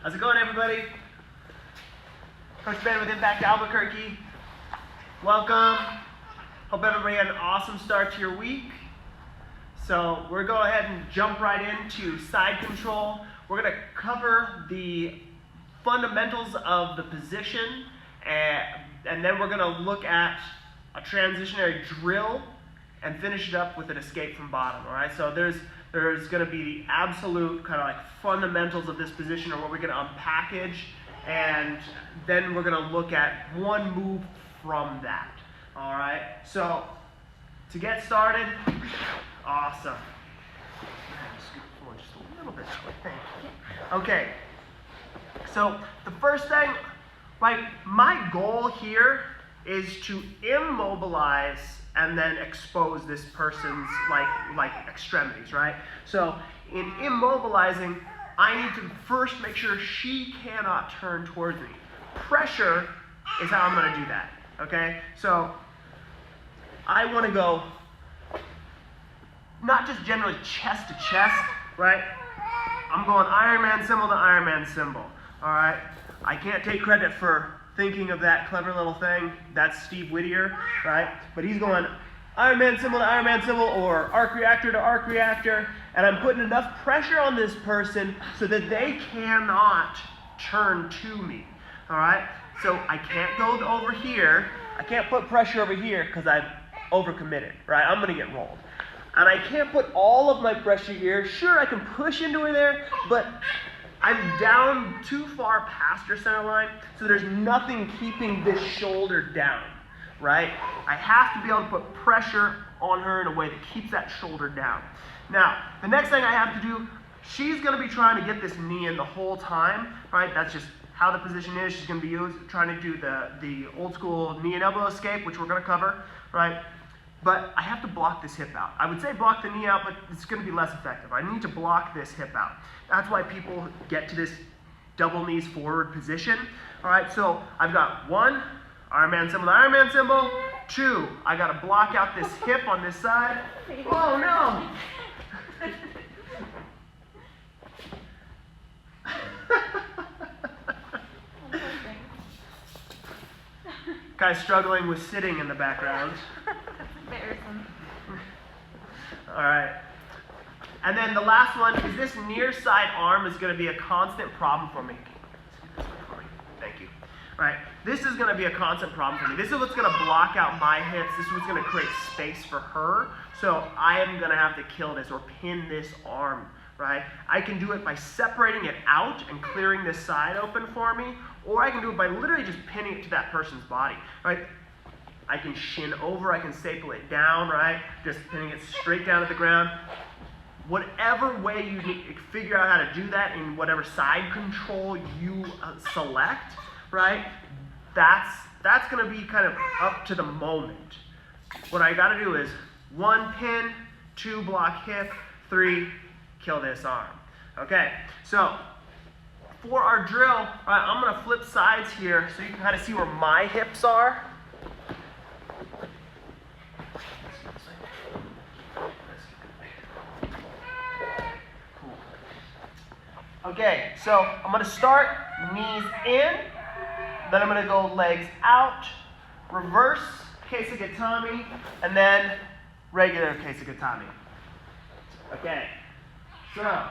How's it going, everybody? Coach Ben with Impact Albuquerque. Welcome. Hope everybody had an awesome start to your week. So we're going to go ahead and jump right into side control. We're going to cover the fundamentals of the position, and then we're going to look at a transitionary drill and finish it up with an escape from bottom. All right. So there's going to be the absolute kind of like fundamentals of this position, or what we're going to unpackage, and then we're going to look at one move from that. All right. So to get started, awesome. Scoot forward just a little bit that way. Thank you. Okay. So the first thing, right? My goal here is to immobilize and then expose this person's like extremities, right? So in immobilizing, I need to first make sure she cannot turn towards me. Pressure is how I'm going to do that, okay? So I want to go not just generally chest to chest, right? I'm going Ironman symbol to Ironman symbol, all right? I can't take credit for thinking of that clever little thing. That's Steve Whittier, right? But he's going Ironman symbol to Ironman symbol, or arc reactor to arc reactor, and I'm putting enough pressure on this person so that they cannot turn to me, all right? So I can't go over here. I can't put pressure over here because I've overcommitted, right? I'm going to get rolled. And I can't put all of my pressure here. Sure, I can push into her there, but I'm down too far past her center line, so there's nothing keeping this shoulder down, right? I have to be able to put pressure on her in a way that keeps that shoulder down. Now, the next thing I have to do, she's going to be trying to get this knee in the whole time, right? That's just how the position is. She's going to be trying to do the old school knee and elbow escape, which we're going to cover, right? But I have to block this hip out. I would say block the knee out, but it's going to be less effective. I need to block this hip out. That's why people get to this double knees forward position. All right, so I've got one, Ironman symbol to Ironman symbol. Two, I got to block out this hip on this side. Oh, no. Guy's struggling with sitting in the background. All right. And then the last one is this near side arm is going to be a constant problem for me. Thank you. All right. This is going to be a constant problem for me. This is what's going to block out my hips. This is what's going to create space for her. So I am going to have to kill this or pin this arm, right? I can do it by separating it out and clearing this side open for me, or I can do it by literally just pinning it to that person's body, right? I can shin over, I can staple it down, right? Just pinning it straight down to the ground. Whatever way you figure out how to do that in whatever side control you select, right? That's going to be kind of up to the moment. What I got to do is 1, pin, 2, block hip, 3, kill this arm. Okay, so for our drill, right, I'm going to flip sides here so you can kind of see where my hips are. Okay, so I'm going to start knees in, then I'm going to go legs out, reverse Keisugatami, and then regular Keisugatami. Okay, so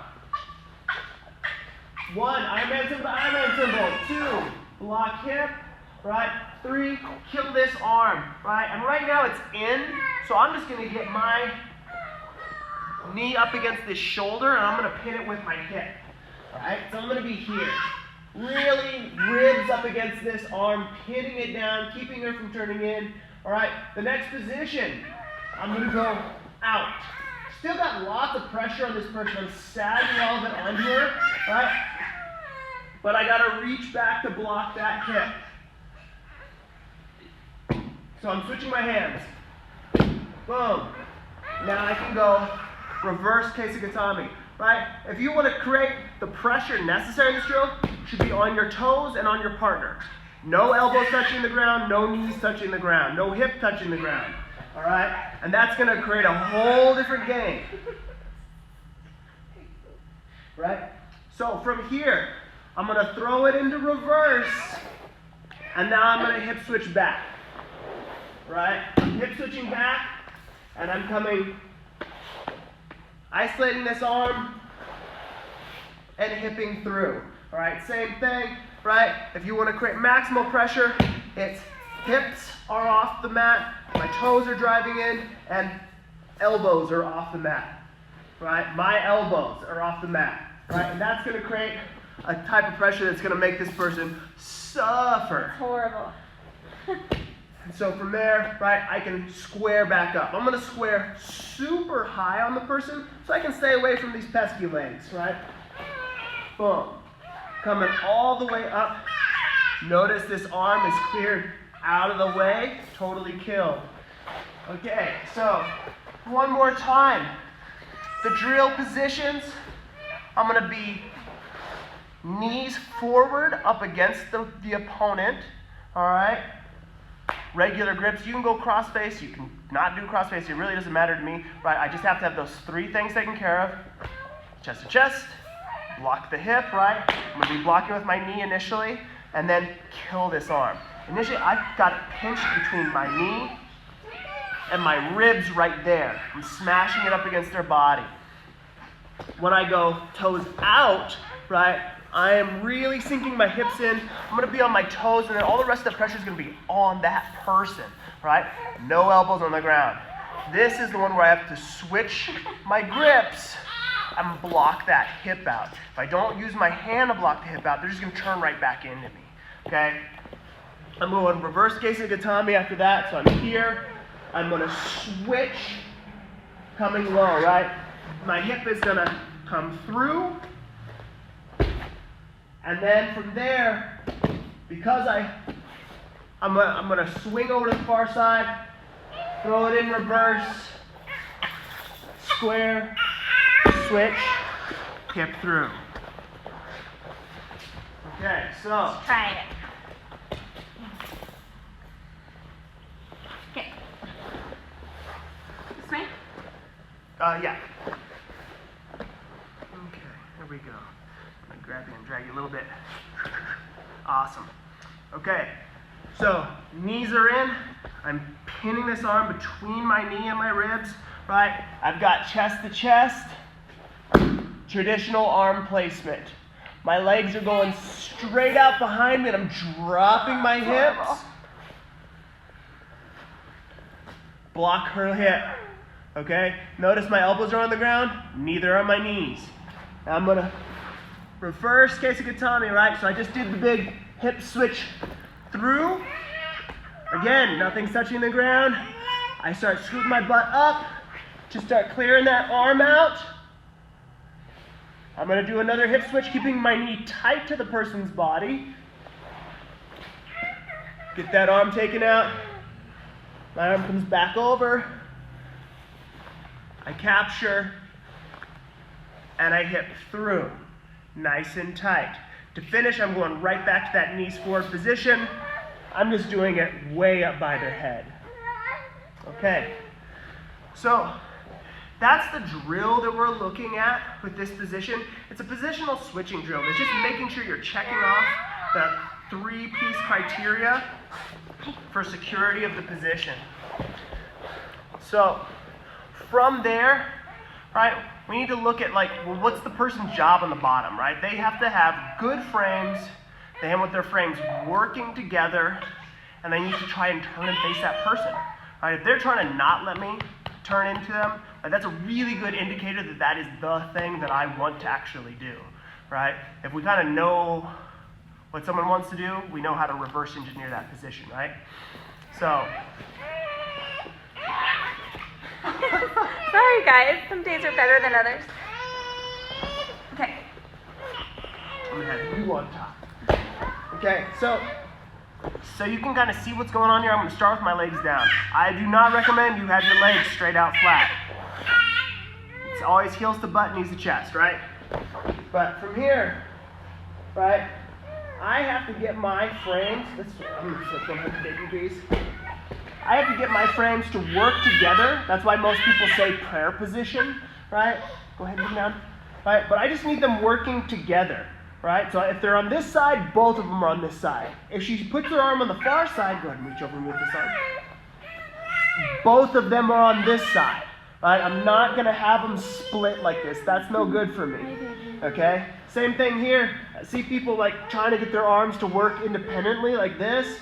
1, Ironman symbol to Ironman symbol. 2, block hip, right? 3, kill this arm, right? And right now it's in, so I'm just going to get my knee up against this shoulder, and I'm going to pin it with my hip. Alright, so I'm going to be here. Really ribs up against this arm, pinning it down, keeping her from turning in. Alright, the next position, I'm going to go out. Still got lots of pressure on this person. I'm sagging all of it onto her, right? But I got to reach back to block that hip. So I'm switching my hands. Boom. Now I can go reverse Keisugatami. Right? If you want to create the pressure necessary in this drill, it should be on your toes and on your partner. No elbows touching the ground, no knees touching the ground, no hip touching the ground. All right? And that's going to create a whole different game. Right? So from here, I'm gonna throw it into reverse, and now I'm gonna hip switch back, right? I'm hip switching back, and I'm coming, isolating this arm, and hipping through. All right, same thing, right? If you want to create maximal pressure, it's hips are off the mat, my toes are driving in, and elbows are off the mat, right? My elbows are off the mat, right? And that's going to create a type of pressure that's going to make this person suffer. Horrible. And so from there, right, I can square back up. I'm going to square super high on the person so I can stay away from these pesky legs, right? Boom. Coming all the way up. Notice this arm is cleared out of the way. Totally killed. Okay, so one more time. The drill positions, I'm going to be knees forward up against the opponent. All right? Regular grips. You can go cross face. You can not do cross face. It really doesn't matter to me. Right? I just have to have those three things taken care of. Chest to chest. Block the hip, right? I'm going to be blocking with my knee initially, and then kill this arm. Initially, I've got it pinched between my knee and my ribs right there. I'm smashing it up against their body. When I go toes out, right, I am really sinking my hips in. I'm going to be on my toes, and then all the rest of the pressure is going to be on that person, right? No elbows on the ground. This is the one where I have to switch my grips and block that hip out. If I don't use my hand to block the hip out, they're just going to turn right back into me, okay? I'm going reverse Keisugatami after that, so I'm here. I'm going to switch, coming low, right? My hip is going to come through, and then from there, because I'm going to swing over to the far side, throw it in reverse, square, switch, hip through. Okay, so. Let's try it. Okay. This way? Yeah. Okay, here we go. I'm gonna grab you and drag you a little bit. Awesome. Okay, so knees are in. I'm pinning this arm between my knee and my ribs, right? I've got chest to chest. Traditional arm placement. My legs are going straight out behind me and I'm dropping my hips. Block her hip. Okay? Notice my elbows are on the ground, neither are my knees. Now I'm gonna reverse Keisugatami, right? So I just did the big hip switch through. Again, nothing's touching the ground. I start scooting my butt up to start clearing that arm out. I'm going to do another hip switch, keeping my knee tight to the person's body. Get that arm taken out. My arm comes back over. I capture, and I hip through, nice and tight. To finish, I'm going right back to that knees forward position. I'm just doing it way up by their head. Okay, so that's the drill that we're looking at with this position. It's a positional switching drill. It's just making sure you're checking off the three-piece criteria for security of the position. So from there, right, we need to look at like, well, what's the person's job on the bottom, right? They have to have good frames. They want their frames working together, and they need to try and turn and face that person. Right? If they're trying to not let me turn into them, that's a really good indicator that that is the thing that I want to actually do, right? If we kind of know what someone wants to do, we know how to reverse engineer that position, right? So. Sorry guys, some days are better than others. Okay. I'm gonna have you on top. Okay, so you can kind of see what's going on here. I'm gonna start with my legs down. I do not recommend you have your legs straight out flat. It's always heels to butt, knees to chest, right? But from here, right, I have to get my frames, I'm gonna flip 180 degrees. I have to get my frames to work together. That's why most people say prayer position, right? Go ahead and get down, right? But I just need them working together, right? So if they're on this side, both of them are on this side. If she puts her arm on the far side, go ahead and reach over and move this arm. Both of them are on this side, right? I'm not gonna have them split like this. That's no good for me, okay? Same thing here. I see people like trying to get their arms to work independently like this.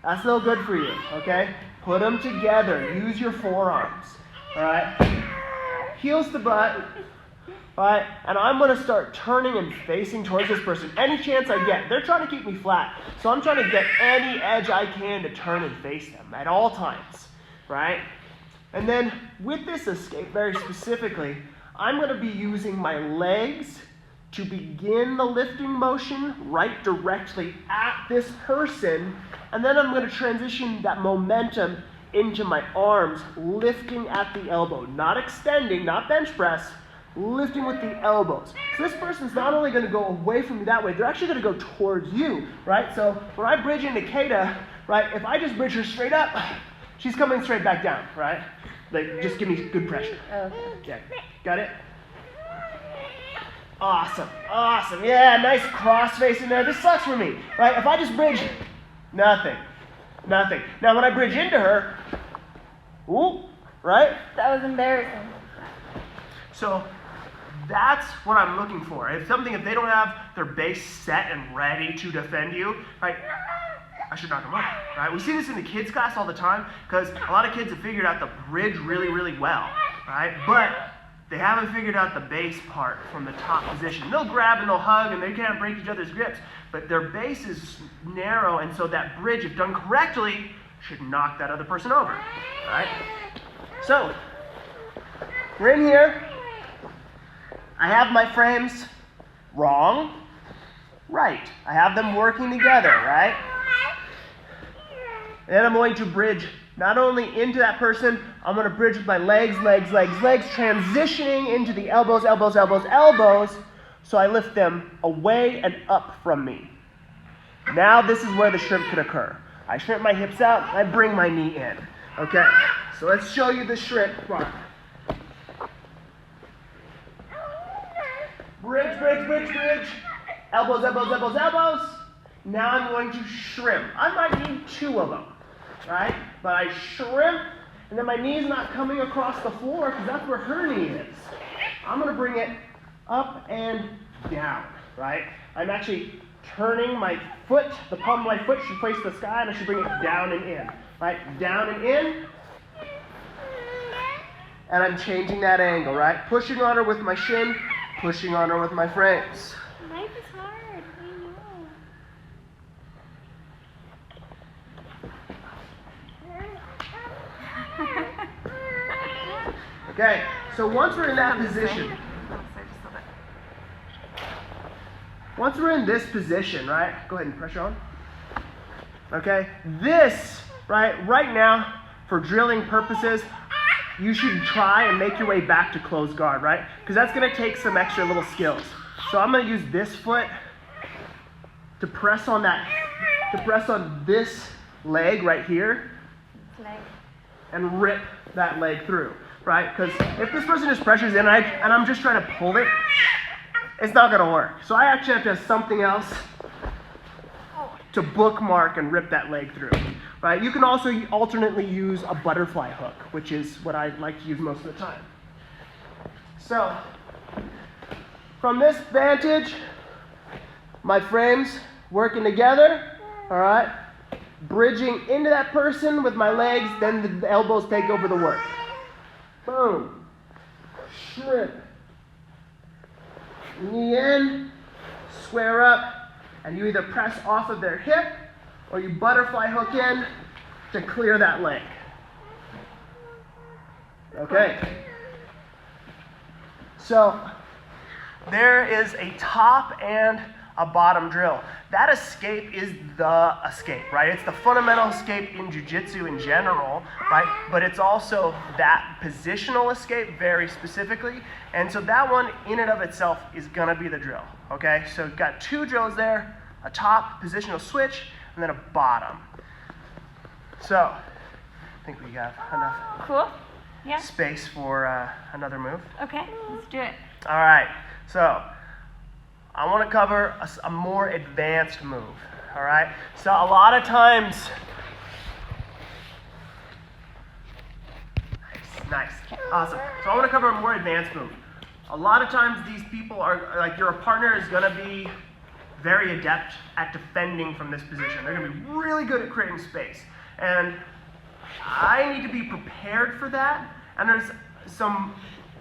That's no good for you, okay? Put them together. Use your forearms, all right? Heels to butt, all right? And I'm gonna start turning and facing towards this person any chance I get. They're trying to keep me flat, so I'm trying to get any edge I can to turn and face them at all times, right? And then with this escape, very specifically, I'm gonna be using my legs to begin the lifting motion right directly at this person, and then I'm going to transition that momentum into my arms, lifting at the elbow, not extending, not bench press, lifting with the elbows. So this person's not only going to go away from me that way, they're actually going to go towards you, right? So when I bridge into Kata, right, if I just bridge her straight up, she's coming straight back down, right? Like, just give me good pressure. Okay. Yeah, got it? Awesome, awesome. Yeah, nice cross face in there. This sucks for me, right? If I just bridge, nothing, nothing. Now when I bridge into her, ooh, right? That was embarrassing. So that's what I'm looking for. If they don't have their base set and ready to defend you, right? I should knock them off, right? We see this in the kids class all the time because a lot of kids have figured out the bridge really, really well, right? But they haven't figured out the base part from the top position. They'll grab and they'll hug and they can't break each other's grips, but their base is narrow, and so that bridge, if done correctly, should knock that other person over, right? So, we're in here. I have my frames wrong, right. I have them working together, right? And then I'm going to bridge not only into that person, I'm going to bridge with my legs, transitioning into the elbows, elbows, so I lift them away and up from me. Now this is where the shrimp could occur. I shrimp my hips out, I bring my knee in. Okay, so let's show you the shrimp part. Bridge. Elbows. Now I'm going to shrimp. I might need 2 of them, right? But I shrimp, and then my knee's not coming across the floor because that's where her knee is. I'm going to bring it up and down, right? I'm actually turning my foot, the palm of my foot should face the sky, and I should bring it down and in, right? Down and in. And I'm changing that angle, right? Pushing on her with my shin, pushing on her with my frames. Life is hard, Okay, so once we're in that position, once we're in this position, right? Go ahead and pressure on. Okay, this, right now, for drilling purposes, you should try and make your way back to closed guard, right? Because that's going to take some extra little skills. So I'm going to use this foot to press on this leg right here and rip that leg through, right? Because if this person just pressures in and I'm just trying to pull it, it's not going to work. So I actually have to have something else to bookmark and rip that leg through, right? You can also alternately use a butterfly hook, which is what I like to use most of the time. So, from this vantage, my frames working together, all right? Bridging into that person with my legs, then the elbows take over the work. Boom. Shrimp. Knee in, square up, and you either press off of their hip or you butterfly hook in to clear that leg. Okay. So there is a top and a bottom drill. That escape is the escape, right? It's the fundamental escape in jiu-jitsu in general, right? But it's also that positional escape very specifically. And so that one in and of itself is gonna be the drill, okay? So we've got 2 drills there, a top positional switch, and then a bottom. So I think we have enough Cool. Yeah. space for another move. Okay, let's do it. All right, so I want to cover a more advanced move. All right. So a lot of times, nice, awesome. So I want to cover a more advanced move. A lot of times these people are, like, your partner is going to be very adept at defending from this position. They're going to be really good at creating space. And I need to be prepared for that. And there's some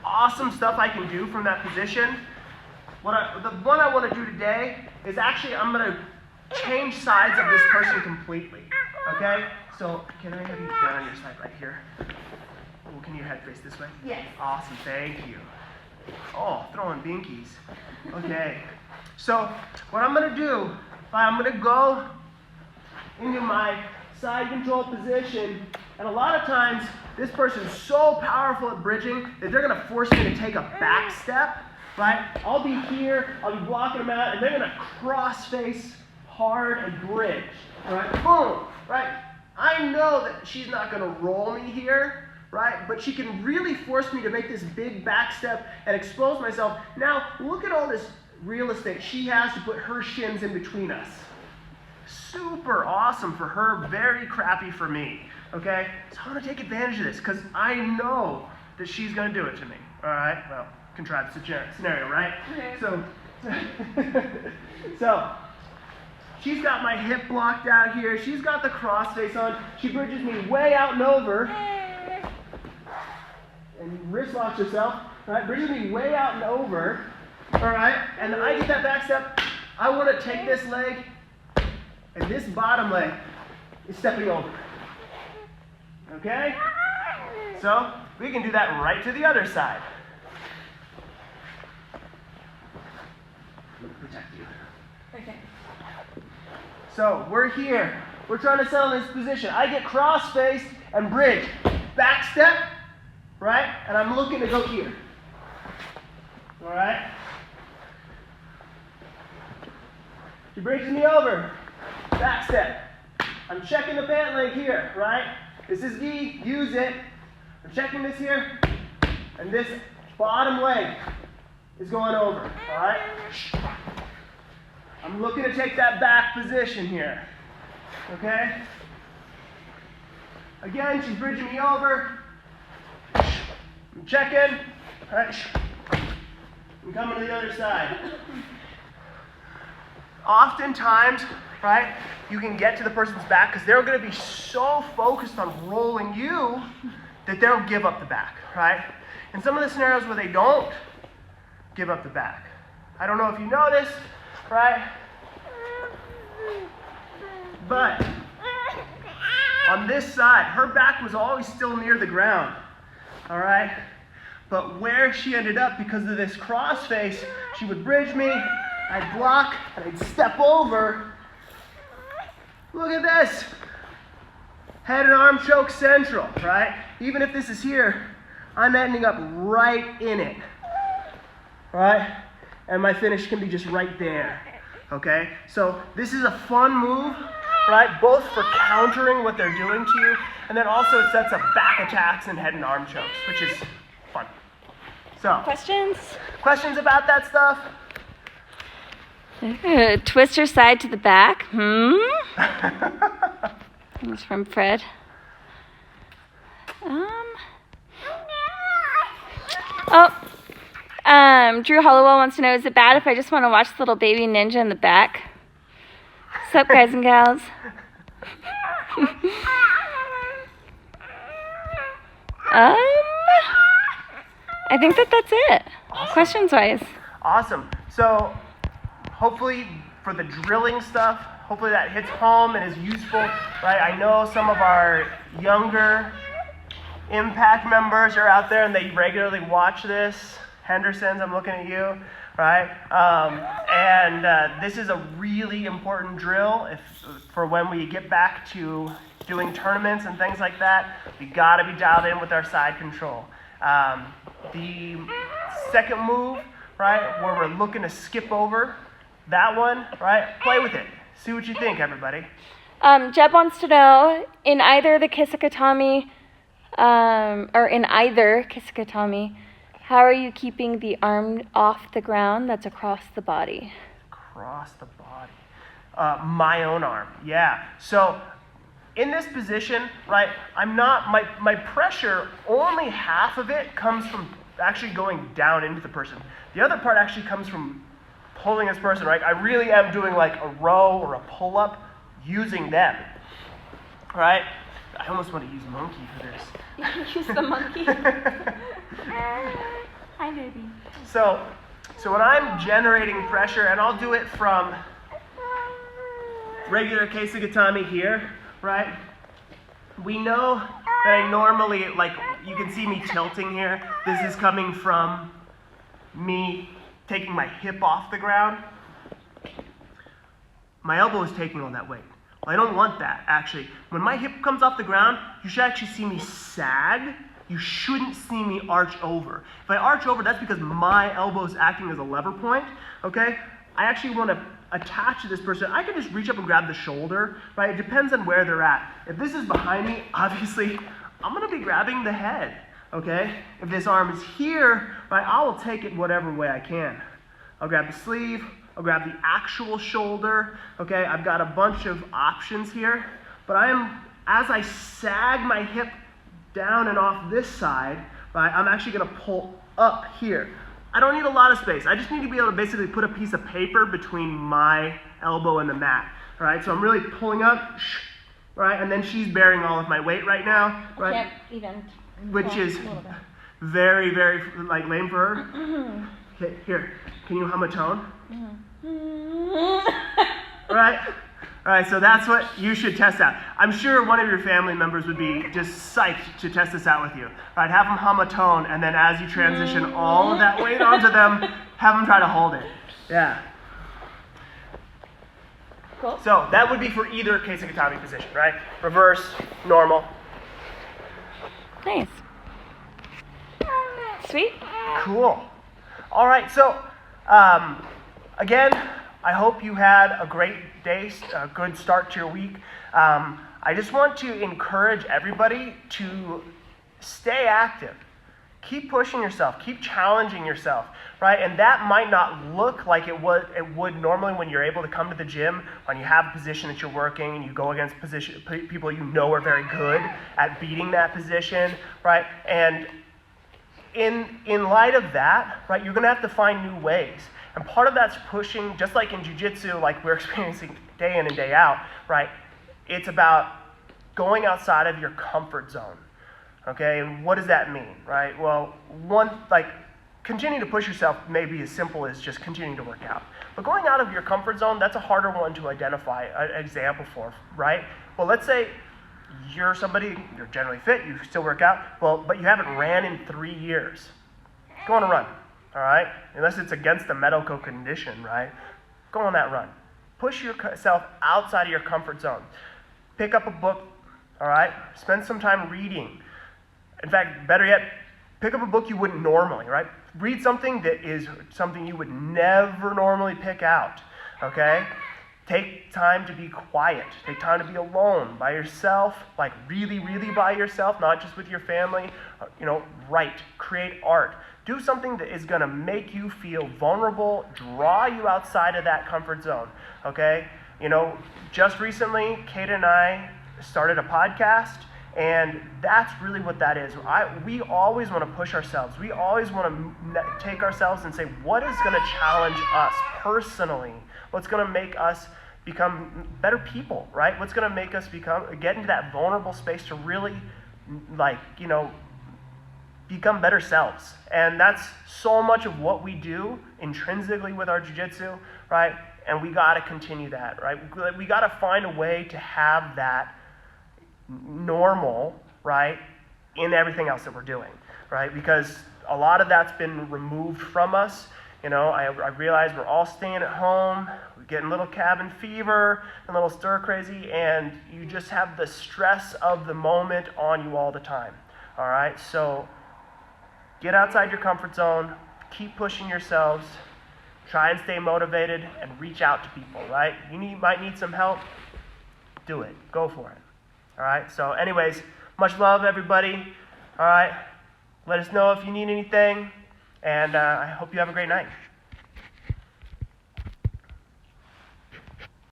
awesome stuff I can do from that position. The one I want to do today is actually, I'm going to change sides of this person completely. Okay? So can I have you down on your side right here? Oh, can your head face this way? Yes. Awesome, thank you. Oh, throwing binkies. Okay. So what I'm going to do, I'm going to go into my side control position, and a lot of times this person's so powerful at bridging that they're going to force me to take a back step, right? I'll be here, I'll be blocking them out, and they're going to cross face hard and bridge, all right? Boom, right? I know that she's not going to roll me here, right? But she can really force me to make this big back step and expose myself. Now, look at all this real estate she has to put her shins in between us. Super awesome for her, very crappy for me, okay? So I want to take advantage of this because I know that she's going to do it to me, all right? Well, contrived scenario, right? Okay. So she's got my hip blocked out here. She's got the crossface on. She bridges me way out and over. And wrist locks herself, right? Bridges me way out and over, all right? And I get that back step. I want to take this leg, and this bottom leg is stepping over, okay? So we can do that right to the other side. Let me protect you. Okay. So we're here. We're trying to settle this position. I get cross-faced and bridge. Back step, right? And I'm looking to go here. All right? She bridges me over. Back step. I'm checking the pant leg here, right? This is V. Use it. I'm checking this here. And this bottom leg is going over. All right? I'm looking to take that back position here. Okay? Again, she's bridging me over. I'm checking. All right. I'm coming to the other side. Oftentimes, right, you can get to the person's back because they're going to be so focused on rolling you that they'll give up the back, right? In some of the scenarios where they don't give up the back, I don't know if you know this, right? But on this side, her back was always still near the ground, all right? But where she ended up, because of this cross face, she would bridge me, I'd block, and I'd step over. Look at this. Head and arm choke central, right? Even if this is here, I'm ending up right in it, right? And my finish can be just right there, okay? So this is a fun move, right? Both for countering what they're doing to you, and then also it sets up back attacks and head and arm chokes, which is fun. So, questions about that stuff? Ooh, twist your side to the back. It's from Fred. Drew Hollowell wants to know, is it bad if I just want to watch the little baby ninja in the back? What's up, guys and gals? I think that's it. Awesome. Questions-wise. Awesome. So hopefully for the drilling stuff, hopefully that hits home and is useful, right? I know some of our younger Impact members are out there and they regularly watch this. Henderson's, I'm looking at you, right? This is a really important drill for when we get back to doing tournaments and things like that. We gotta be dialed in with our side control. The second move, right, where we're looking to skip over that one, right? Play with it. See what you think, everybody. Jeb wants to know, in either the Kisakatami, or in either Kisakatami, how are you keeping the arm off the ground that's across the body? across the body. My own arm, yeah. So in this position, right, my pressure, only half of it comes from actually going down into the person. The other part actually comes from pulling this person, right? I really am doing like a row or a pull-up using them, right? I almost want to use monkey for this. Use the monkey. Hi, baby. So when I'm generating pressure, and I'll do it from regular Keisagatami here, right? We know that I normally, like, you can see me tilting here. This is coming from me taking my hip off the ground. My elbow is taking all that weight. Well, I don't want that, actually. When my hip comes off the ground, you should actually see me sag. You shouldn't see me arch over. If I arch over, that's because my elbow is acting as a lever point, okay? I actually want to attach to this person. I can just reach up and grab the shoulder, right? It depends on where they're at. If this is behind me, obviously, I'm going to be grabbing the head, okay? If this arm is here, right, I will take it whatever way I can. I'll grab the sleeve, I'll grab the actual shoulder, okay? I've got a bunch of options here, but as I sag my hip down and off this side, right, I'm actually going to pull up here. I don't need a lot of space. I just need to be able to basically put a piece of paper between my elbow and the mat, all right? So I'm really pulling up, right, and then she's bearing all of my weight right now, right? I can't even. Which is very, very, like, lame for her. Okay, here, can you hum a tone? Right? All right, so that's what you should test out. I'm sure one of your family members would be just psyched to test this out with you. All right, have them hum a tone, and then as you transition all of that weight onto them, have them try to hold it. Yeah. Cool. So that would be for either Keisagatami position, right? Reverse, normal. Nice. Sweet. Cool. All right, so again, I hope you had a great day, a good start to your week. I just want to encourage everybody to stay active. Keep pushing yourself, keep challenging yourself, right? And that might not look like it would normally when you're able to come to the gym, when you have a position that you're working and you go against people you know are very good at beating that position, right? And in light of that, right, you're gonna have to find new ways. And part of that's pushing, just like in jiu-jitsu, like we're experiencing day in and day out, right? It's about going outside of your comfort zone, okay? And what does that mean, right? Well, continue to push yourself may be as simple as just continuing to work out. But going out of your comfort zone, that's a harder one to identify an example for, right? Well, let's say you're generally fit, you still work out, but you haven't ran in 3 years. Go on a run. All right? Unless it's against a medical condition, right? Go on that run. Push yourself outside of your comfort zone. Pick up a book, all right? Spend some time reading. In fact, better yet, pick up a book you wouldn't normally, right? Read something that is something you would never normally pick out, okay? Take time to be quiet. Take time to be alone, by yourself, like really, really by yourself, not just with your family. Write, create art. Do something that is going to make you feel vulnerable, draw you outside of that comfort zone, okay? Just recently, Kate and I started a podcast, and that's really what that is. We always want to push ourselves. We always want to take ourselves and say, what is going to challenge us personally? What's going to make us become better people, right? What's going to make us get into that vulnerable space to really, become better selves. And that's so much of what we do intrinsically with our jiu-jitsu, right? And we got to continue that, right? We got to find a way to have that normal, right, in everything else that we're doing, right? Because a lot of that's been removed from us. I realize we're all staying at home, we're getting a little cabin fever, a little stir crazy, and you just have the stress of the moment on you all the time, all right? So get outside your comfort zone, keep pushing yourselves, try and stay motivated, and reach out to people, right? You might need some help, do it, go for it, all right? So anyways, much love, everybody, all right? Let us know if you need anything, and I hope you have a great night.